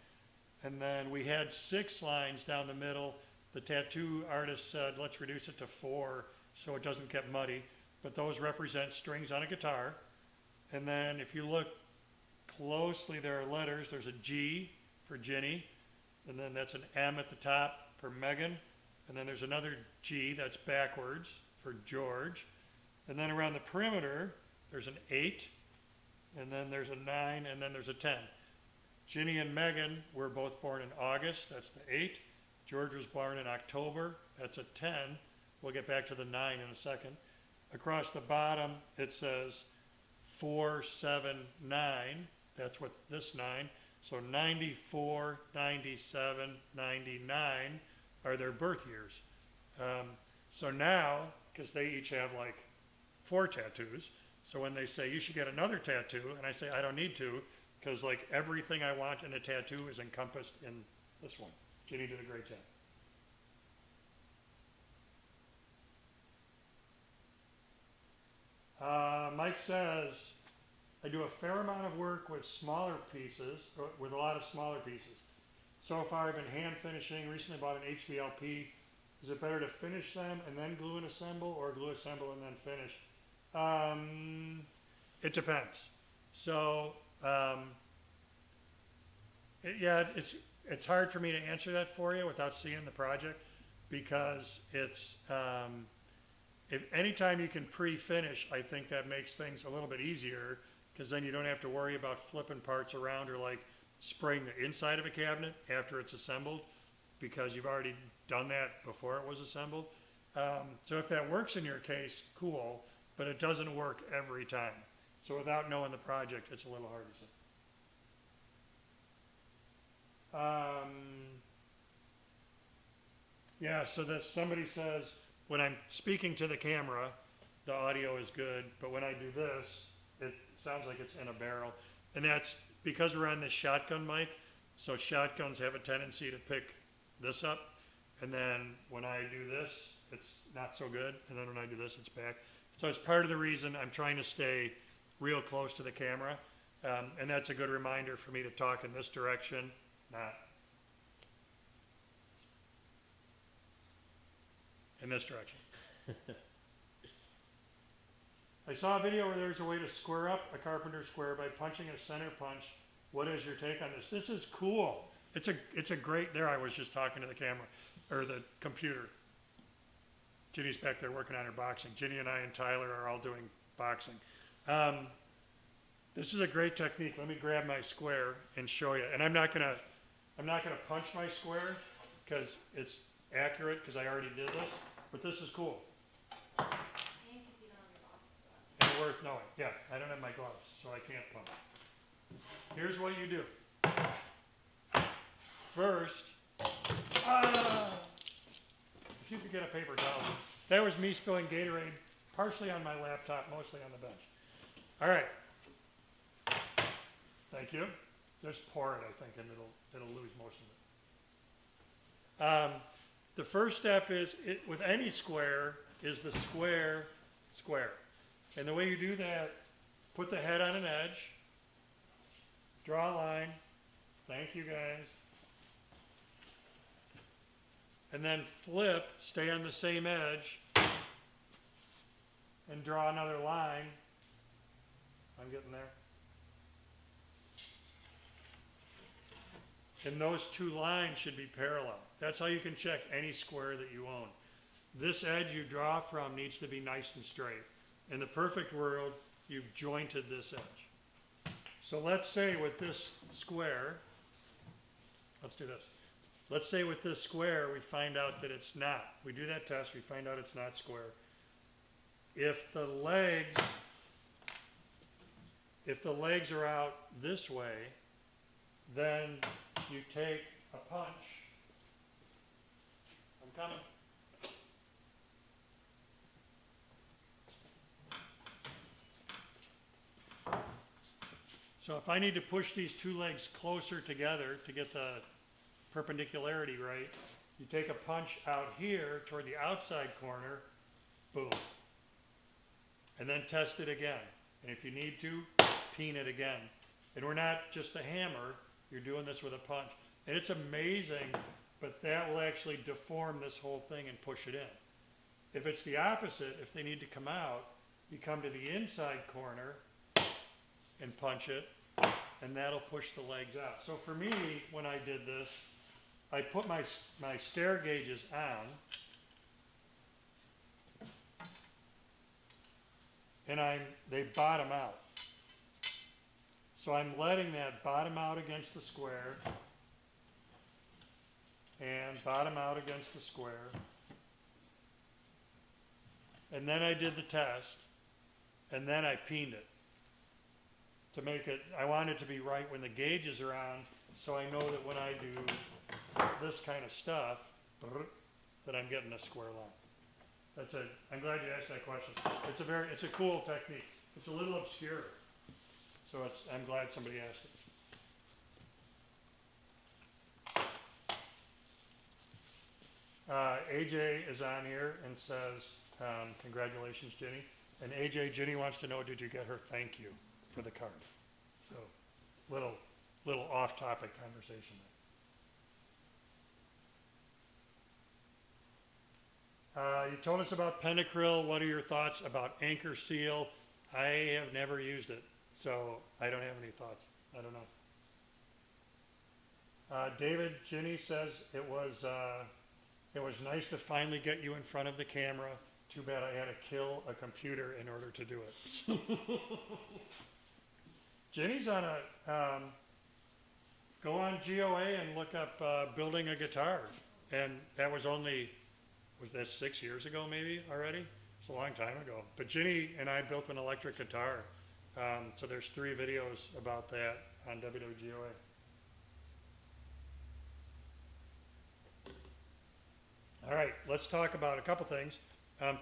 Speaker 1: And then we had 6 lines down the middle. The tattoo artist said, let's reduce it to 4 so it doesn't get muddy. But those represent strings on a guitar. And then if you look closely, there are letters. There's a G for Ginny, and then that's an M at the top for Megan. And then there's another G that's backwards for George. And then around the perimeter, there's an 8, and then there's a 9, and then there's a 10. Ginny and Megan were both born in August, that's the 8. George was born in October, that's a 10. We'll get back to the 9 in a second. Across the bottom, it says 4, 7, 9. That's what this 9. So 94, 97, 99 are their birth years. So now, because they each have like 4 tattoos, so when they say you should get another tattoo, and I say I don't need to, because like everything I want in a tattoo is encompassed in this one. Ginny did a great job. Mike says, I do a fair amount of work with smaller pieces, or with a lot of smaller pieces. So far I've been hand finishing, recently bought an HVLP. Is it better to finish them and then glue and assemble, or glue, assemble, and then finish? It depends. So, it's hard for me to answer that for you without seeing the project, because it's, if anytime you can pre-finish, I think that makes things a little bit easier, because then you don't have to worry about flipping parts around or like spraying the inside of a cabinet after it's assembled, because you've already done that before it was assembled. So if that works in your case, cool, but it doesn't work every time. So without knowing the project, it's a little hard to say. Yeah, so that somebody says, when I'm speaking to the camera, the audio is good, but when I do this, it sounds like it's in a barrel. And that's because we're on this shotgun mic, so shotguns have a tendency to pick this up, and then when I do this, it's not so good, and then when I do this, it's back. So it's part of the reason I'm trying to stay real close to the camera, and that's a good reminder for me to talk in this direction, not in this direction. I saw a video where there's a way to square up a carpenter square by punching a center punch. What is your take on this? This is cool. It's a great, there I was just talking to the camera, or the computer. Ginny's back there working on her boxing. Ginny and I and Tyler are all doing boxing. This is a great technique. Let me grab my square and show you. And I'm not gonna punch my square because it's accurate, because I already did this, but this is cool. And worth knowing. Yeah, I don't have my gloves, so I can't punch. Here's what you do. first, if you could get a paper towel. That was me spilling Gatorade, partially on my laptop, mostly on the bench. All right. Thank you. Just pour it, I think, and it'll lose most of it. The first step is, with any square, is the square. And the way you do that, put the head on an edge, draw a line. Thank you, guys. And then flip, stay on the same edge, and draw another line. I'm getting there. And those two lines should be parallel. That's how you can check any square that you own. This edge you draw from needs to be nice and straight. In the perfect world, you've jointed this edge. So let's say with this square, let's do this. Let's say with this square, we find out that it's not. We do that test, we find out it's not square. If the legs are out this way, then you take a punch. I'm coming. So if I need to push these two legs closer together to get the perpendicularity right, you take a punch out here toward the outside corner, boom. And then test it again. And if you need to, peen it again. And we're not just a hammer, you're doing this with a punch. And it's amazing, but that will actually deform this whole thing and push it in. If it's the opposite, if they need to come out, you come to the inside corner and punch it, and that'll push the legs out. So for me, when I did this, I put my stair gauges on, and they bottom out. So I'm letting that bottom out against the square, and bottom out against the square. And then I did the test, and then I peened it. To make it, I want it to be right when the gauges are on, so I know that when I do this kind of stuff, that I'm getting a square line. That's it. I'm glad you asked that question. It's a cool technique. It's a little obscure. So I'm glad somebody asked it. AJ is on here and says, congratulations, Ginny. And AJ, Ginny wants to know, did you get her thank you for the card? So, little off-topic conversation there. You told us about Pentacryl. What are your thoughts about Anchor Seal? I have never used it, so I don't have any thoughts. I don't know. David, Ginny says it was nice to finally get you in front of the camera. Too bad I had to kill a computer in order to do it. Ginny's on go on GOA and look up building a guitar. And that was that 6 years ago maybe already? It's a long time ago. But Ginny and I built an electric guitar. So there's 3 videos about that on WWGOA. All right, let's talk about a couple things.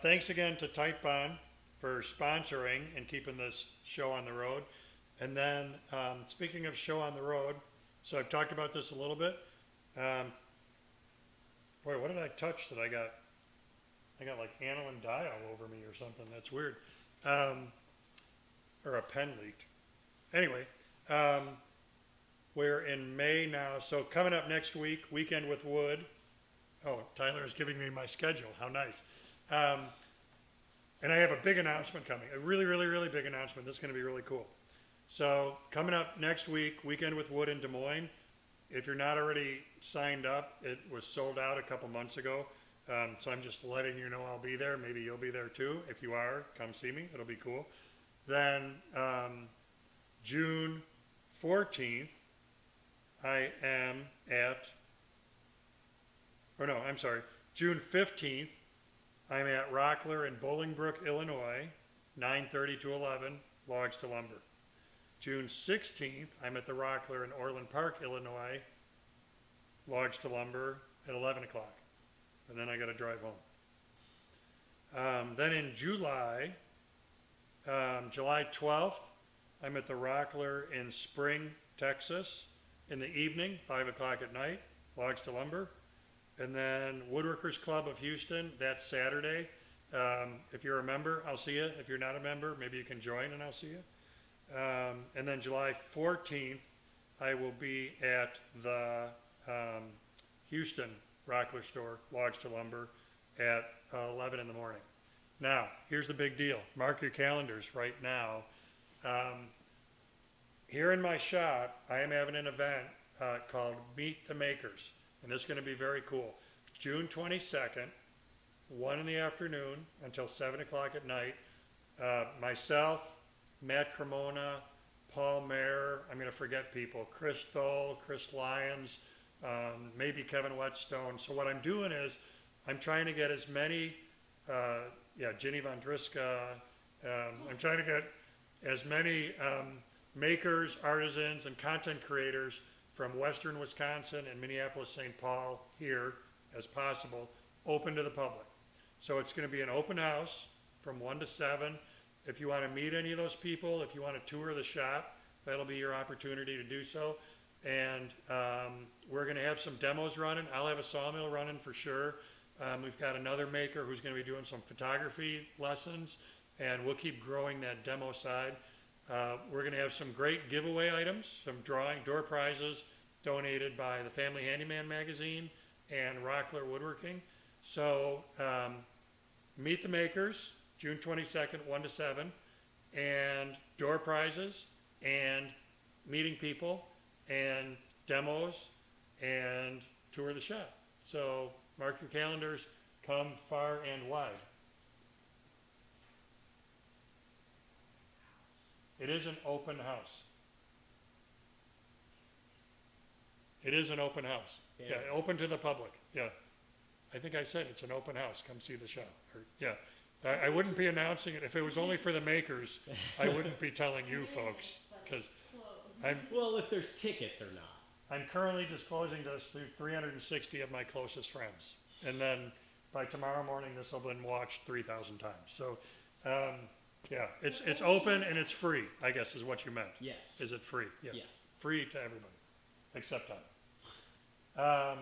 Speaker 1: Thanks again to Tight Bond for sponsoring and keeping this show on the road. And then, speaking of show on the road, so I've talked about this a little bit. Boy, what did I touch that I got like aniline dye all over me or something. That's weird. Or a pen leaked. Anyway, we're in May now. So coming up next week, Weekend with Wood. Oh, Tyler is giving me my schedule. How nice. And I have a big announcement coming. A really, really, really big announcement. This is going to be really cool. So coming up next week, Weekend with Wood in Des Moines. If you're not already signed up, it was sold out a couple months ago. So I'm just letting you know I'll be there. Maybe you'll be there too. If you are, come see me. It'll be cool. Then June 14th, June 15th, I'm at Rockler in Bolingbrook, Illinois, 9:30 to 11, logs to lumber. June 16th, I'm at the Rockler in Orland Park, Illinois, Logs to Lumber at 11 o'clock. And then I gotta drive home. Then in July, July 12th, I'm at the Rockler in Spring, Texas, in the evening, 5 o'clock at night, Logs to Lumber. And then Woodworkers Club of Houston, that's Saturday. If you're a member, I'll see you. If you're not a member, maybe you can join and I'll see you. And then July 14th, I will be at the Houston Rockler store, Logs to Lumber, at 11 in the morning. Now, here's the big deal. Mark your calendars right now. Here in my shop, I am having an event called Meet the Makers, and this is going to be very cool. June 22nd, 1 in the afternoon until 7 o'clock at night. Myself, Matt Cremona, Paul Mayer, I'm going to forget people, Chris Thole, Chris Lyons, maybe Kevin Whetstone. So what I'm doing is I'm trying to get as many, Ginny Von Driska, I'm trying to get as many makers, artisans, and content creators from Western Wisconsin and Minneapolis, St. Paul here as possible, open to the public. So it's going to be an open house from 1 to 7. If you want to meet any of those people, if you want to tour the shop, that'll be your opportunity to do so. And we're going to have some demos running. I'll have a sawmill running for sure. We've got another maker who's going to be doing some photography lessons, and we'll keep growing that demo side. We're going to have some great giveaway items, some door prizes donated by the Family Handyman magazine and Rockler Woodworking. So meet the makers, June 22nd, 1 to 7, and door prizes, and meeting people, and demos, and tour the shop. So mark your calendars, come far and wide. It is an open house. It is an open house. Yeah, open to the public. Yeah. I think I said it's an open house. Come see the shop. Yeah. I wouldn't be announcing it. If it was only for the makers, I wouldn't be telling you folks. Because
Speaker 2: Well, if there's tickets or not.
Speaker 1: I'm currently disclosing this through 360 of my closest friends. And then by tomorrow morning, this will have been watched 3,000 times. So, yeah, it's open and it's free, I guess is what you meant.
Speaker 2: Yes.
Speaker 1: Is it free? Yes.
Speaker 2: Yes.
Speaker 1: Free to everybody, except I.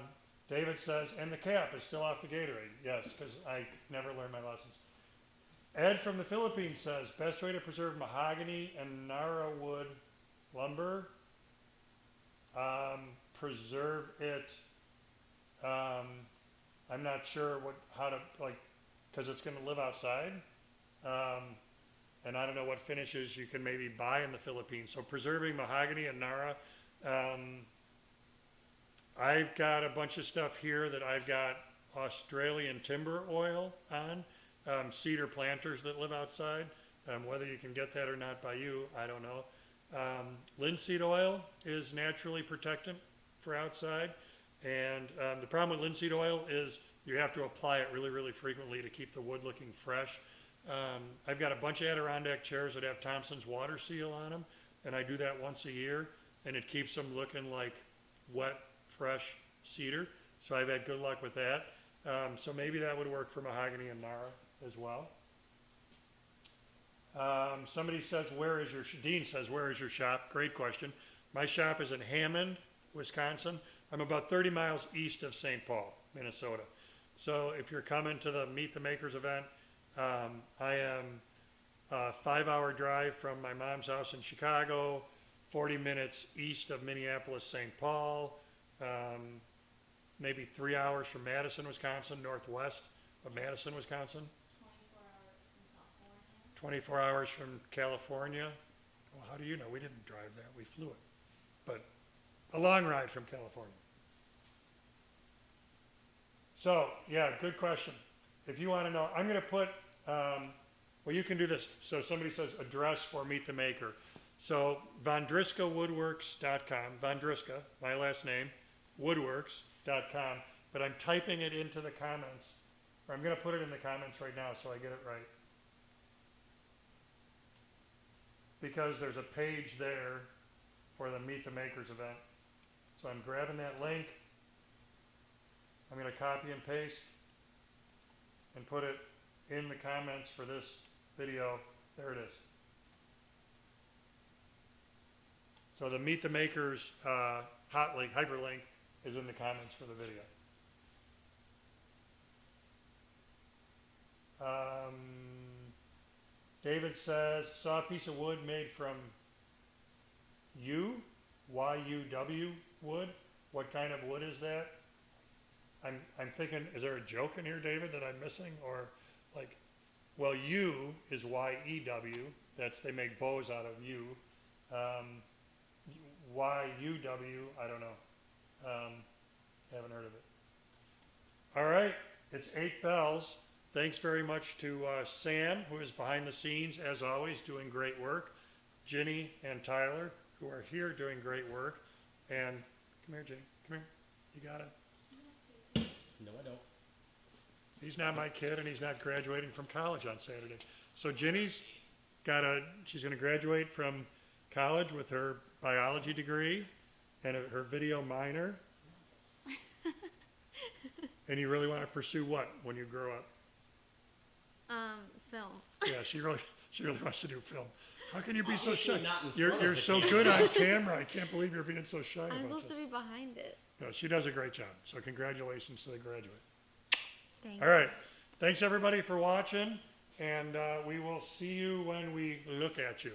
Speaker 1: David says, and the cap is still off the Gatorade. Yes, because I never learned my lessons. Ed from the Philippines says, best way to preserve mahogany and Nara wood lumber, preserve it, I'm not sure how to, because it's going to live outside, and I don't know what finishes you can maybe buy in the Philippines. So preserving mahogany and Nara, I've got a bunch of stuff here that I've got Australian timber oil on, cedar planters that live outside. Whether you can get that or not by you, I don't know. Linseed oil is naturally protectant for outside. And the problem with linseed oil is you have to apply it really, really frequently to keep the wood looking fresh. I've got a bunch of Adirondack chairs that have Thompson's water seal on them, and I do that once a year, and it keeps them looking like wet, fresh cedar. So I've had good luck with that. So maybe that would work for mahogany and Nara as well. Somebody says, Dean says, where is your shop? Great question. My shop is in Hammond, Wisconsin. I'm about 30 miles east of St. Paul, Minnesota. So if you're coming to the Meet the Makers event, I am a 5-hour drive from my mom's house in Chicago, 40 minutes east of Minneapolis, St. Paul, maybe 3 hours from Madison, Wisconsin, northwest of Madison, Wisconsin. 24 hours from California. Well, how do you know? We didn't drive that. We flew it. But a long ride from California. So, yeah, good question. If you want to know, I'm going to put, well, you can do this. So somebody says address for Meet the Maker. So VondriskaWoodworks.com, Vondriska, my last name, woodworks.com. But I'm typing it into the comments, or I'm going to put it in the comments right now so I get it right. Because there's a page there for the Meet the Makers event. So I'm grabbing that link, I'm gonna copy and paste and put it in the comments for this video. There it is. So the Meet the Makers hot link, hyperlink, is in the comments for the video. David says, saw a piece of wood made from YUW wood. What kind of wood is that? I'm thinking, is there a joke in here, David, that I'm missing? Or like, well, U is YEW. That's, they make bows out of U. YUW, I don't know. Haven't heard of it. All right, it's 8 bells. Thanks very much to Sam, who is behind the scenes, as always, doing great work. Ginny and Tyler, who are here doing great work. And come here, Ginny, come here. You got it.
Speaker 2: No, I don't.
Speaker 1: He's not my kid, and he's not graduating from college on Saturday. So Ginny's she's going to graduate from college with her biology degree and her video minor. And you really want to pursue what when you grow up?
Speaker 3: Film.
Speaker 1: Yeah, she really wants to do film. How can you be so
Speaker 2: Obviously
Speaker 1: shy?
Speaker 2: not in front
Speaker 1: You're
Speaker 2: of the
Speaker 1: so
Speaker 2: camera.
Speaker 1: good on camera. I can't believe you're being so shy
Speaker 3: I'm
Speaker 1: about
Speaker 3: supposed
Speaker 1: this.
Speaker 3: to be behind it.
Speaker 1: No, she does a great job. So congratulations to the graduate.
Speaker 3: Thank
Speaker 1: All right. Thanks everybody for watching, and we will see you when we look at you.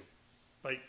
Speaker 1: Bye.